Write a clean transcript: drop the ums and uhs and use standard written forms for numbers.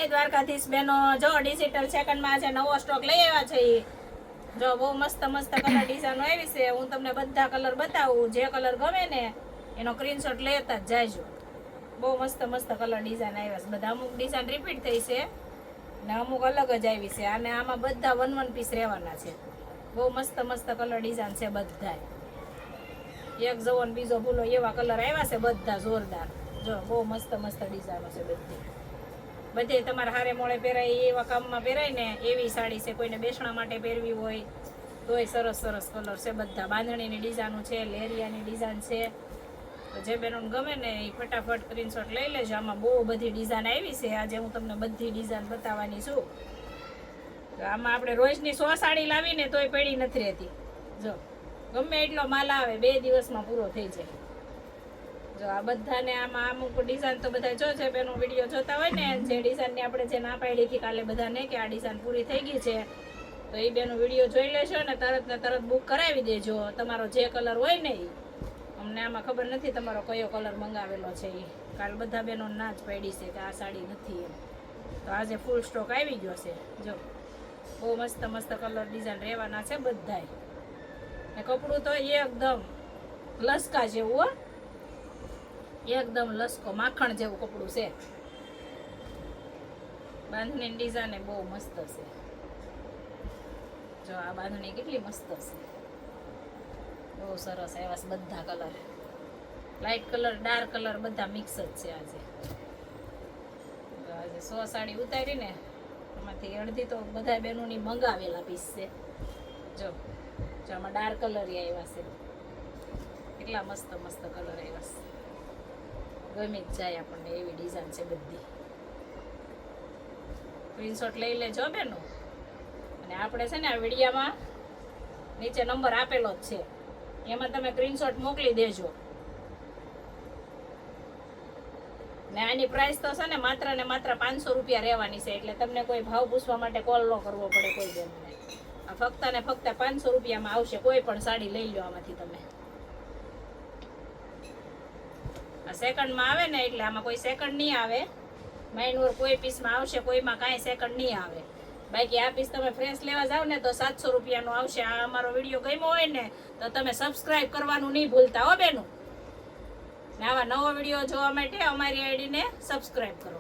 દ્વારકાધીશ બેનો, જો ડિજિટલ સેકન્ડમાં આજે નવો સ્ટોક લઈ આવ્યા છે. જો બહુ મસ્ત મસ્ત કલર ડિઝાઇન આવી છે. હું તમને બધા કલર બતાવું, જે કલર ગમે ને એનો સ્ક્રીનશોટ લેતા જ જાયજો. બહુ મસ્ત મસ્ત કલર ડિઝાઇન આવ્યા છે બધા. અમુક ડિઝાઇન રિપીટ થઈ છે ને અમુક અલગ જ આવી છે. અને આમાં બધા 1 પીસ રહેવાના છે. બહુ મસ્ત મસ્ત કલર ડિઝાઇન છે બધા. એક જવો ને બીજો ભૂલો એવા કલર આવ્યા છે બધા જોરદાર. જો બહુ મસ્ત મસ્ત ડિઝાઇનો છે બધી. બધે તમારે હારે મોડે પહેરાય એવા કામમાં પહેરાય ને એવી સાડી છે. કોઈને બેસણા માટે પહેરવી હોય તોય સરસ સરસ કલર છે બધા. બાંધણીની ડિઝાઇનો છે, લેરિયાની ડિઝાઇન છે. તો જે બહેનોને ગમે ને એ ફટાફટ સ્ક્રીનશોટ લઈ લેજો. આમાં બહુ બધી ડિઝાઇન આવી છે. આજે હું તમને બધી ડિઝાઇન બતાવવાની છું. તો આમાં આપણે રોજની 100 સાડી લાવીને તોય પડી નથી રહેતી. જો ગમે એટલો માલ આવે 2 દિવસમાં પૂરો થઈ જાય. જો આ બધાને આમાં અમુક ડિઝાઇન તો બધા જો છે બેનો વિડીયો જોતા હોય ને, જે ડિઝાઇનની આપણે જે ના પાડી હતી કાલે બધાને કે આ ડિઝાઇન પૂરી થઈ ગઈ છે, તો એ બેનો વિડીયો જોઈ લેશો ને તરત બુક કરાવી દેજો. તમારો જે કલર હોય ને એ અમને આમાં ખબર નથી તમારો કયો કલર મંગાવેલો છે. એ કાલ બધા બહેનો ના જ પાડી છે કે આ સાડી નથી એમ. તો આજે ફૂલ સ્ટોક આવી ગયો છે. જો બહુ મસ્ત મસ્ત કલર ડિઝાઇન રહેવાના છે બધાય. ને કપડું તો એકદમ લસકા જેવું હો, એકદમ લસકો માખણ જેવું કપડું છે. બાંધણી ડિઝાઇન બહુ મસ્ત છે. જો આ બાંધણી કેટલી મસ્ત છે, બહુ સરસ આવ્યા છે બધા colour. Light colour, dark colour બધા મિક્સ જ છે આજે. આજે 100 સાડી ઉતારીને એમાંથી અડધી તો બધા બહેનોની મંગાવેલા પીસ છે. જો આમાં ડાર્ક કલર આવ્યા છે. કેટલા મસ્ત મસ્ત કલર આવ્યા છે. ગમી જ જાય આપણને એવી ડિઝાઇન છે બધી. સ્ક્રીનશોટ લઈ લેજો બેનો. અને આપણે છે ને આ વિડીયામાં નીચે નંબર આપેલો જ છે, એમાં તમે સ્ક્રીનશોટ મોકલી દેજો. ને આની પ્રાઇસ તો છે ને માત્ર 500 રૂપિયા રહેવાની છે. એટલે તમને કોઈ ભાવ પૂછવા માટે કોલ ન કરવો પડે કોઈ બેનને. આ ફક્ત ને ફક્ત 500 રૂપિયામાં આવશે. કોઈ પણ સાડી લઈ લો આમાંથી તમે. આ સેકન્ડમાં આવે ને એટલે આમાં કોઈ સેકન્ડ નહીં આવે. માઇનોર કોઈ પીસમાં આવશે, કોઈમાં કાંઈ સેકન્ડ નહીં આવે. બાકી આ પીસ તમે ફ્રેશ લેવા જાવ ને તો 700 રૂપિયાનો આવશે. આ અમારો વિડીયો ગમ્યો હોય ને તો તમે સબસ્ક્રાઈબ કરવાનું નહીં ભૂલતા હો બેનું. ને આવા નવો વિડીયો જોવા માટે અમારી આઈડીને સબસ્ક્રાઈબ કરો.